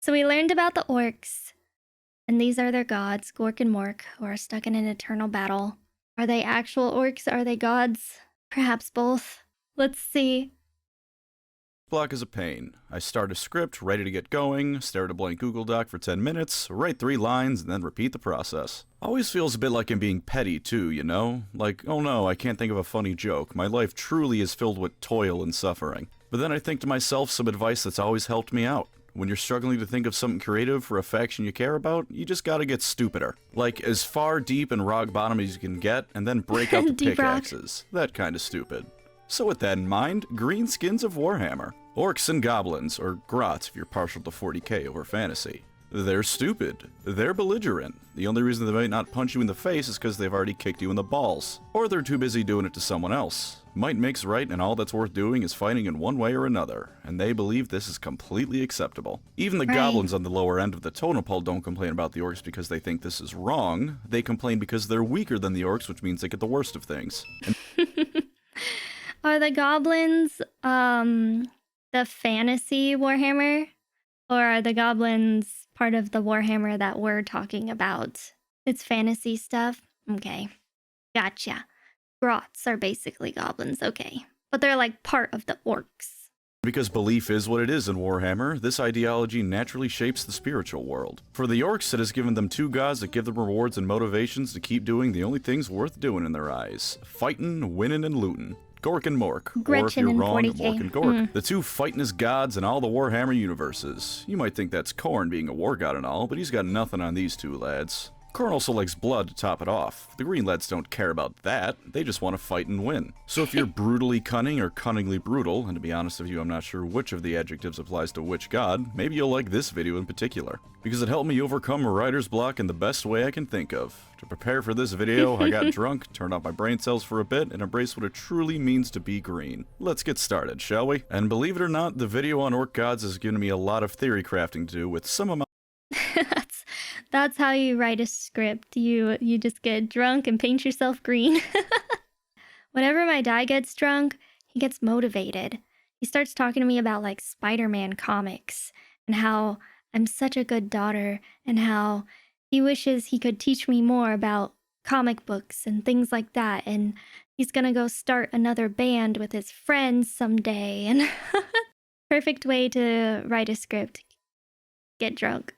So we learned about the orcs, and these are their gods, GORK and MORK, who are stuck in an eternal battle. Are they actual orcs? Are they gods? Perhaps both. Let's see. Block is a pain. I start a script, ready to get going, stare at a blank Google Doc for 10 minutes, write 3 lines, and then repeat the process. Always feels a bit like I'm being petty too, you know? Like, oh no, I can't think of a funny joke. My life truly is filled with toil and suffering. But then I think to myself some advice that's always helped me out. When you're struggling to think of something creative for a faction you care about, you just gotta get stupider. Like, as far deep and rock bottom as you can get, and then break out the pickaxes. That kind of stupid. So with that in mind, green skins of Warhammer. Orcs and goblins, or grots if you're partial to 40k over fantasy. They're stupid. They're belligerent. The only reason they might not punch you in the face is because they've already kicked you in the balls. Or they're too busy doing it to someone else. Might makes right, and all that's worth doing is fighting in one way or another, and they believe this is completely acceptable. Even the goblins on the lower end of the totem pole don't complain about the orcs because they think this is wrong. They complain because they're weaker than the orcs, which means they get the worst of things. Are the goblins, the fantasy Warhammer? Or are the goblins part of the Warhammer that we're talking about? It's fantasy stuff? Okay. Gotcha. Grots are basically goblins, okay. But they're like part of the orcs. Because belief is what it is in Warhammer, this ideology naturally shapes the spiritual world. For the orcs, it has given them 2 gods that give them rewards and motivations to keep doing the only things worth doing in their eyes. Fightin', winnin', and lootin'. GORK and MORK, or if you're wrong, MORK and GORK. The 2 fightin'est gods in all the Warhammer universes. You might think that's Khorne being a war god and all, but he's got nothing on these 2 lads. Khorne also likes blood to top it off. The green lads don't care about that, they just want to fight and win. So if you're brutally cunning or cunningly brutal, and to be honest with you, I'm not sure which of the adjectives applies to which god, maybe you'll like this video in particular. Because it helped me overcome a writer's block in the best way I can think of. To prepare for this video, I got drunk, turned off my brain cells for a bit, and embraced what it truly means to be green. Let's get started, shall we? And believe it or not, the video on Ork Gods has given me a lot of theory crafting to do with some of my That's how you write a script. You just get drunk and paint yourself green. Whenever my dad gets drunk, he gets motivated. He starts talking to me about like Spider-Man comics and how I'm such a good daughter and how he wishes he could teach me more about comic books and things like that. And he's gonna go start another band with his friends someday. And perfect way to write a script. Get drunk.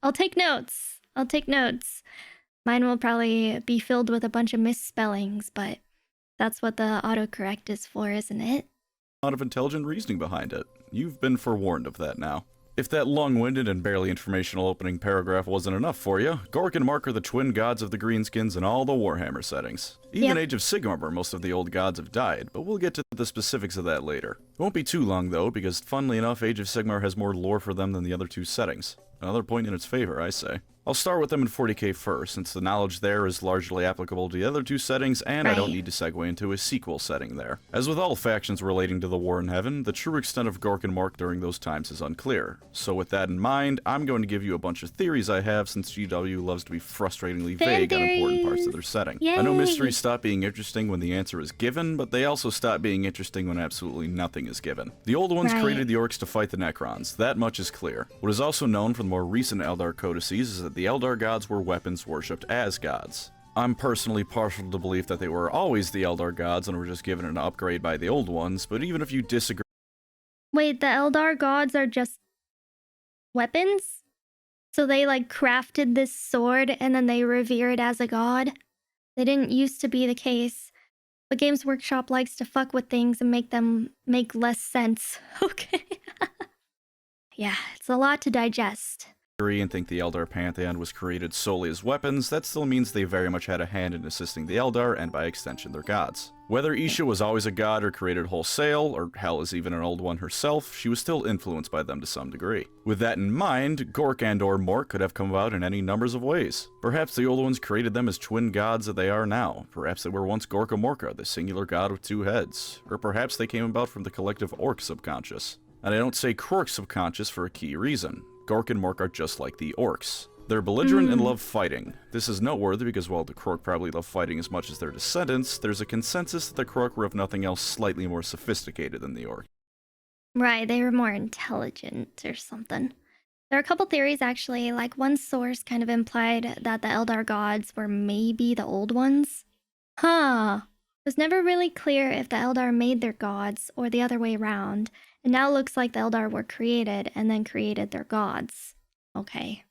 I'll take notes. I'll take notes. Mine will probably be filled with a bunch of misspellings, but that's what the autocorrect is for, isn't it? A lot of intelligent reasoning behind it. You've been forewarned of that now. If that long-winded and barely informational opening paragraph wasn't enough for you, GORK and MORK are the twin gods of the greenskins in all the Warhammer settings. Even Age of Sigmar, where most of the old gods have died, but we'll get to the specifics of that later. It won't be too long though, because funnily enough, Age of Sigmar has more lore for them than the other 2 settings. Another point in its favor, I say. I'll start with them in 40k first, since the knowledge there is largely applicable to the other 2 settings, and I don't need to segue into a sequel setting there. As with all factions relating to the War in Heaven, the true extent of GORK and MORK during those times is unclear. So with that in mind, I'm going to give you a bunch of theories I have, since GW loves to be frustratingly vague on important parts of their setting. Yay. I know mysteries stop being interesting when the answer is given, but they also stop being interesting when absolutely nothing is given. The old ones created the orcs to fight the Necrons, that much is clear. What is also known from the more recent Eldar codices is that the Eldar gods were weapons worshipped as gods. I'm personally partial to the belief that they were always the Eldar gods and were just given an upgrade by the old ones, but even if you disagree... Wait, the Eldar gods are just weapons? So they like crafted this sword and then they revere it as a god? They didn't used to be the case, but Games Workshop likes to fuck with things and make them make less sense. Okay. Yeah, it's a lot to digest. And think the Eldar Pantheon was created solely as weapons, that still means they very much had a hand in assisting the Eldar, and by extension their gods. Whether Isha was always a god or created wholesale, or hell is even an old one herself, she was still influenced by them to some degree. With that in mind, GORK and or MORK could have come about in any numbers of ways. Perhaps the old ones created them as twin gods that they are now. Perhaps they were once Gorka Morka, the singular god with 2 heads. Or perhaps they came about from the collective Ork subconscious. And I don't say Krork subconscious for a key reason. GORK and MORK are just like the orcs. They're belligerent and love fighting. This is noteworthy because while the Krork probably love fighting as much as their descendants, there's a consensus that the Krork were if nothing else slightly more sophisticated than the orc. Right, they were more intelligent or something. There are a couple theories, actually. Like, one source kind of implied that the Eldar gods were maybe the old ones. Huh. It was never really clear if the Eldar made their gods or the other way around. It now looks like the Eldar were created and then created their gods. Okay.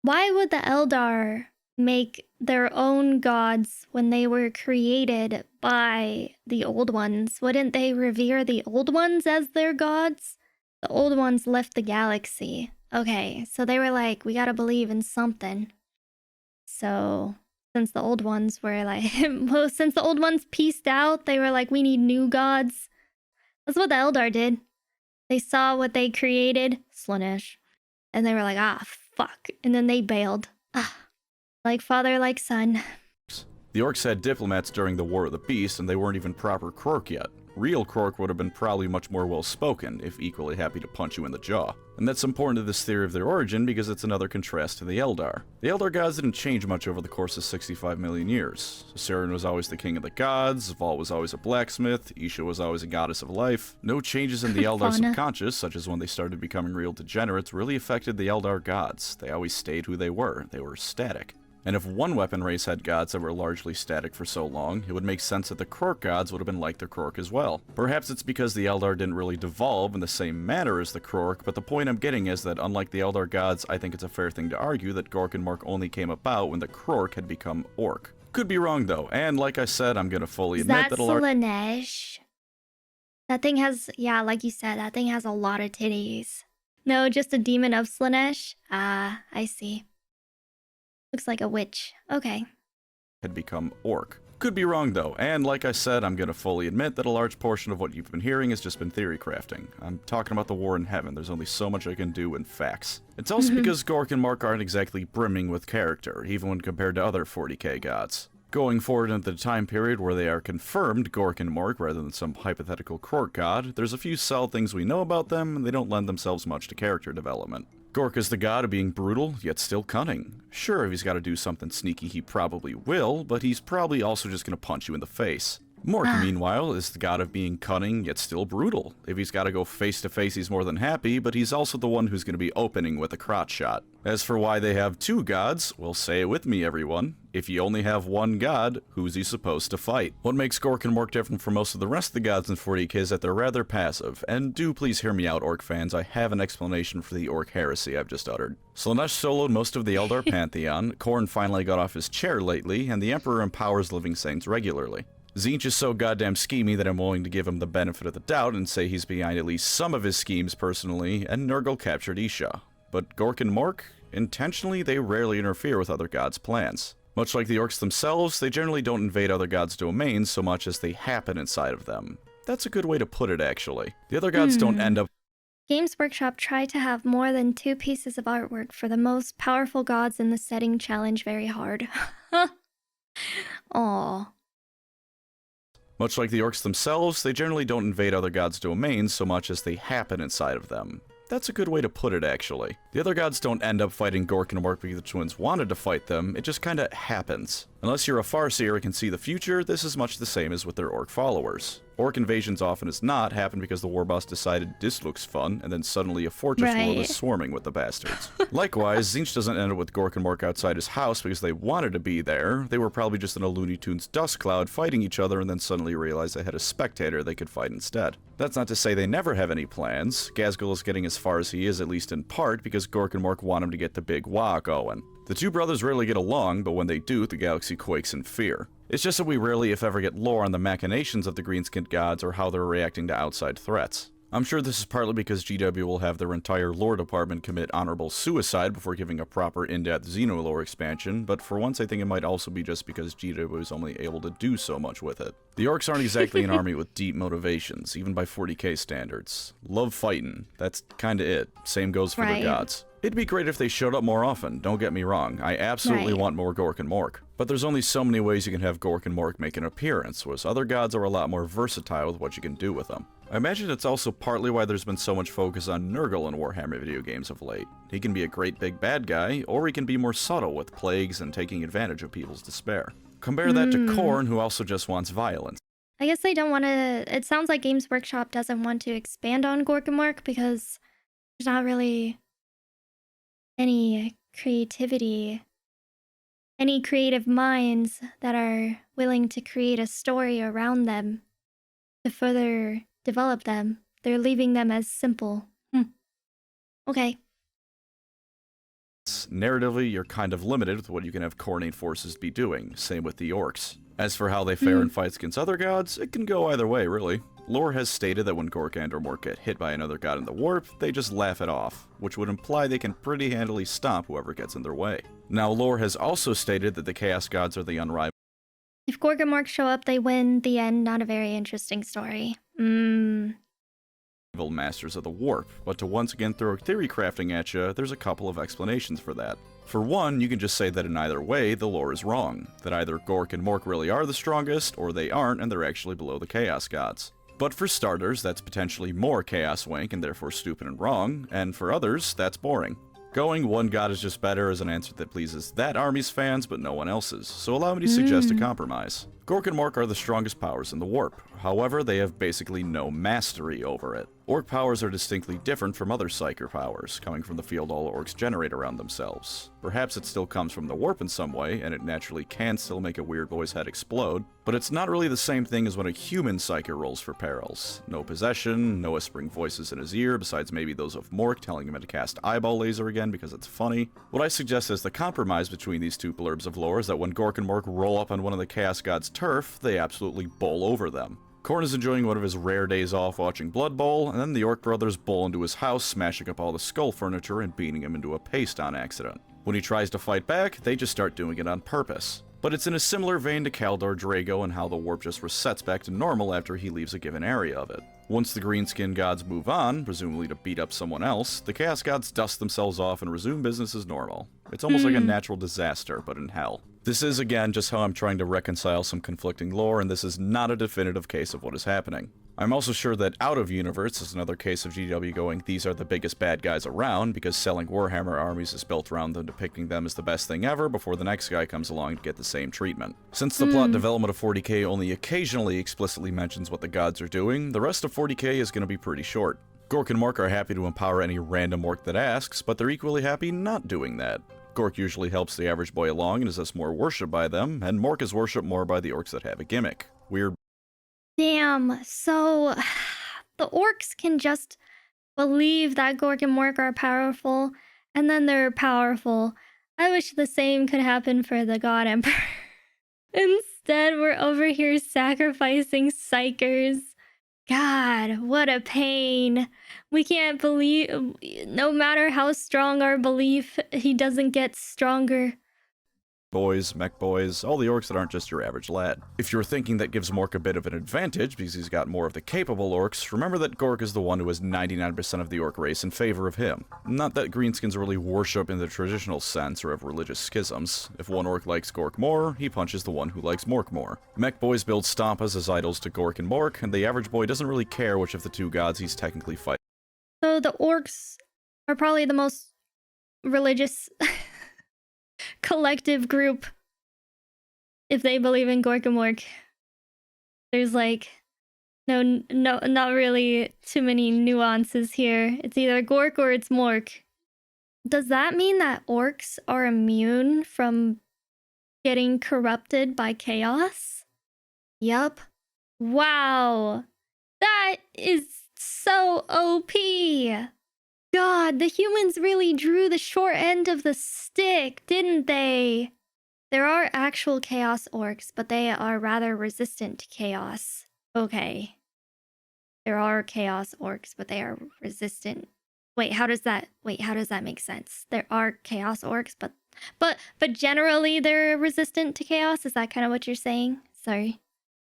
Why would the Eldar make their own gods when they were created by the old ones? Wouldn't they revere the old ones as their gods? The old ones left the galaxy. Okay, so they were like, we gotta believe in something. So, since the old ones were like, well, since the old ones pieced out, they were like, we need new gods. That's what the Eldar did. They saw what they created, Slanesh, and they were like, ah, fuck. And then they bailed. Ah, like father, like son. The Orks had diplomats during the War of the Beast, and they weren't even proper Krork yet. Real Krork would have been probably much more well-spoken, if equally happy to punch you in the jaw. And that's important to this theory of their origin because it's another contrast to the Eldar. The Eldar gods didn't change much over the course of 65 million years. Saren was always the king of the gods, Val was always a blacksmith, Isha was always a goddess of life. No changes in the Eldar subconscious, such as when they started becoming real degenerates, really affected the Eldar gods. They always stayed who they were static. And if one weapon race had gods that were largely static for so long, it would make sense that the Krork gods would have been like the Krork as well. Perhaps it's because the Eldar didn't really devolve in the same manner as the Krork, but the point I'm getting is that unlike the Eldar gods, I think it's a fair thing to argue that GORK and MORK only came about when the Krork had become Ork. Could be wrong though, and like I said, I'm gonna fully admit that Slanesh? That thing has, yeah, like you said, that thing has a lot of titties. No, just a demon of Slanesh? Ah, I see. Looks like a witch. Okay. Had become Ork. Could be wrong though, and like I said, I'm gonna fully admit that a large portion of what you've been hearing has just been theory crafting. I'm talking about the war in heaven, there's only so much I can do in facts. It's also because GORK and MORK aren't exactly brimming with character, even when compared to other 40k gods. Going forward into the time period where they are confirmed GORK and MORK rather than some hypothetical Krork god, there's a few solid things we know about them, and they don't lend themselves much to character development. GORK is the god of being brutal, yet still cunning. Sure, if he's got to do something sneaky, he probably will, but he's probably also just gonna punch you in the face. MORK, meanwhile, is the god of being cunning, yet still brutal. If he's got to go face to face, he's more than happy, but he's also the one who's going to be opening with a crotch shot. As for why they have two gods, well, say it with me, everyone. If you only have one god, who's he supposed to fight? What makes GORK and MORK different from most of the rest of the gods in 40k is that they're rather passive, and do please hear me out, Ork fans, I have an explanation for the Ork heresy I've just uttered. Slanesh soloed most of the Eldar pantheon, Khorne finally got off his chair lately, and the Emperor empowers living saints regularly. Tzeentch is so goddamn schemy that I'm willing to give him the benefit of the doubt and say he's behind at least some of his schemes personally, and Nurgle captured Isha. But GORK and MORK? Intentionally, they rarely interfere with other gods' plans. Much like the Orks themselves, they generally don't invade other gods' domains so much as they happen inside of them. That's a good way to put it, actually. The other gods don't end up... Games Workshop tried to have more than 2 pieces of artwork for the most powerful gods in the setting challenge very hard. Aww. Much like the Orks themselves, they generally don't invade other gods' domains so much as they happen inside of them. That's a good way to put it, actually. The other gods don't end up fighting GORK and MORK because the twins wanted to fight them, it just kinda happens. Unless you're a Farseer and can see the future, this is much the same as with their Ork followers. Ork invasions often as not happen because the war boss decided this looks fun, and then suddenly a fortress world is swarming with the bastards. Likewise, Tzeentch doesn't end up with GORK and MORK outside his house because they wanted to be there. They were probably just in a Looney Tunes dust cloud fighting each other and then suddenly realized they had a spectator they could fight instead. That's not to say they never have any plans. Ghazghkull is getting as far as he is, at least in part, because GORK and MORK want him to get the big wah going. The two brothers rarely get along, but when they do, the galaxy quakes in fear. It's just that we rarely, if ever, get lore on the machinations of the greenskinned gods or how they're reacting to outside threats. I'm sure this is partly because GW will have their entire lore department commit honorable suicide before giving a proper in-depth Xenolore expansion, but for once I think it might also be just because GW is only able to do so much with it. The Orks aren't exactly an army with deep motivations, even by 40k standards. Love fighting, that's kinda it. Same goes for the gods. It'd be great if they showed up more often, don't get me wrong. I absolutely want more GORK and MORK. But there's only so many ways you can have GORK and MORK make an appearance, whereas other gods are a lot more versatile with what you can do with them. I imagine it's also partly why there's been so much focus on Nurgle in Warhammer video games of late. He can be a great big bad guy, or he can be more subtle with plagues and taking advantage of people's despair. Compare that to Khorne, who also just wants violence. I guess they don't want to... It sounds like Games Workshop doesn't want to expand on GORK and MORK because there's not really... any creativity, any creative minds that are willing to create a story around them to further develop them. They're leaving them as simple. Okay. Narratively, you're kind of limited with what you can have coordinate forces be doing, same with the Orks. As for how they fare in fights against other gods, it can go either way, really. Lore has stated that when GORK and MORK get hit by another god in the warp, they just laugh it off, which would imply they can pretty handily stomp whoever gets in their way. Now, lore has also stated that the Chaos Gods are the unrivaled. If GORK and MORK show up, they win. The end. Not a very interesting story. Masters of the warp, but to once again throw theory crafting at you, there's a couple of explanations for that. For one, you can just say that in either way, the lore is wrong, that either GORK and MORK really are the strongest, or they aren't and they're actually below the Chaos Gods. But for starters, that's potentially more Chaos Wank and therefore stupid and wrong, and for others, that's boring. Going one god is just better is an answer that pleases that army's fans but no one else's, so allow me to suggest a compromise. GORK and MORK are the strongest powers in the warp, however they have basically no mastery over it. Ork powers are distinctly different from other Psyker powers, coming from the field all orcs generate around themselves. Perhaps it still comes from the warp in some way, and it naturally can still make a weird boy's head explode, but it's not really the same thing as when a human Psyker rolls for perils. No possession, no whispering voices in his ear, besides maybe those of MORK telling him to cast eyeball laser again because it's funny. What I suggest as the compromise between these two blurbs of lore is that when GORK and MORK roll up on one of the Chaos Gods' turf, they absolutely bowl over them. Khorne is enjoying one of his rare days off watching Blood Bowl, and then the Ork brothers bowl into his house, smashing up all the skull furniture and beating him into a paste on accident. When he tries to fight back, they just start doing it on purpose. But it's in a similar vein to Kaldor Drago and how the warp just resets back to normal after he leaves a given area of it. Once the Greenskin gods move on, presumably to beat up someone else, the Chaos Gods dust themselves off and resume business as normal. It's almost like a natural disaster, but in hell. This is, again, just how I'm trying to reconcile some conflicting lore, and this is not a definitive case of what is happening. I'm also sure that Out of Universe is another case of GW going, these are the biggest bad guys around, because selling Warhammer armies is built around them depicting them as the best thing ever before the next guy comes along to get the same treatment. Since the plot development of 40k only occasionally explicitly mentions what the gods are doing, the rest of 40k is going to be pretty short. GORK and MORK are happy to empower any random orc that asks, but they're equally happy not doing that. GORK usually helps the average boy along and is thus more worshipped by them, and MORK is worshipped more by the orcs that have a gimmick. Weird. Damn, so the orcs can just believe that GORK and MORK are powerful, and then they're powerful. I wish the same could happen for the God Emperor. Instead, we're over here sacrificing psychers. God, what a pain. We can't believe, no matter how strong our belief, he doesn't get stronger. Boys, mech boys, all the orcs that aren't just your average lad. If you're thinking that gives MORK a bit of an advantage because he's got more of the capable orcs, remember that GORK is the one who has 99% of the orc race in favor of him. Not that greenskins really worship in the traditional sense or have religious schisms. If one orc likes GORK more, he punches the one who likes MORK more. Mech boys build stompas as idols to GORK and MORK, and the average boy doesn't really care which of the two gods he's technically fighting. So the orcs are probably the most religious collective group if they believe in GORK and MORK. There's like no, not really too many nuances here. It's either GORK or it's MORK. Does that mean that orcs are immune from getting corrupted by chaos? Yup. Wow. That is so OP. God, the humans really drew the short end of the stick, didn't they? There are actual chaos orcs, but they are rather resistant to chaos. Okay. There are chaos orcs, but they are resistant. Wait, how does that make sense? There are chaos orcs, but generally they're resistant to chaos? Is that kind of what you're saying? Sorry.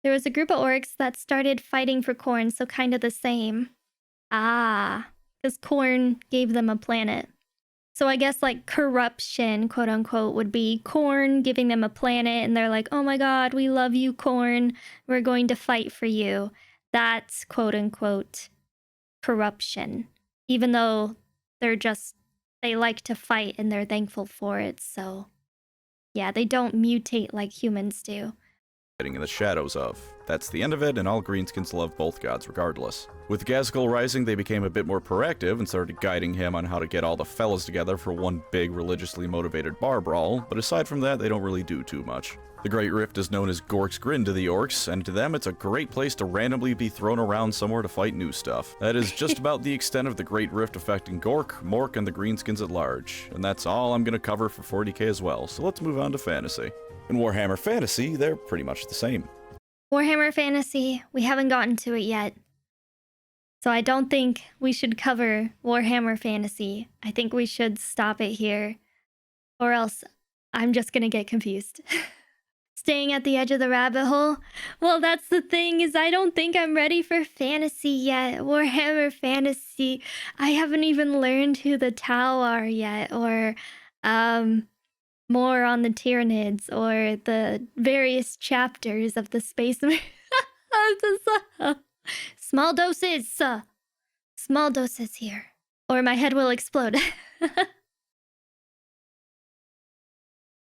There was a group of orcs that started fighting for Khorne, so kind of the same. Ah, because Khorne gave them a planet. So I guess like corruption, quote unquote, would be Khorne giving them a planet and they're like, oh my god, we love you, Khorne. We're going to fight for you. That's quote unquote corruption. Even though they like to fight and they're thankful for it. So yeah, they don't mutate like humans do. In the shadows of. That's the end of it, and all greenskins love both gods regardless. With Ghazghkull rising, they became a bit more proactive and started guiding him on how to get all the fellas together for one big religiously motivated bar brawl, but aside from that, they don't really do too much. The Great Rift is known as Gork's Grin to the Orks, and to them it's a great place to randomly be thrown around somewhere to fight new stuff. That is just about the extent of the Great Rift affecting GORK, MORK, and the greenskins at large, and that's all I'm going to cover for 40k as well, so let's move on to fantasy. In Warhammer Fantasy, they're pretty much the same. Warhammer Fantasy, we haven't gotten to it yet. So I don't think we should cover Warhammer Fantasy. I think we should stop it here, or else I'm just gonna get confused. Staying at the edge of the rabbit hole? Well, that's the thing, is I don't think I'm ready for fantasy yet. Warhammer Fantasy. I haven't even learned who the Tau are yet, or more on the Tyranids, or the various chapters of the Space Small doses! Small doses here, or my head will explode.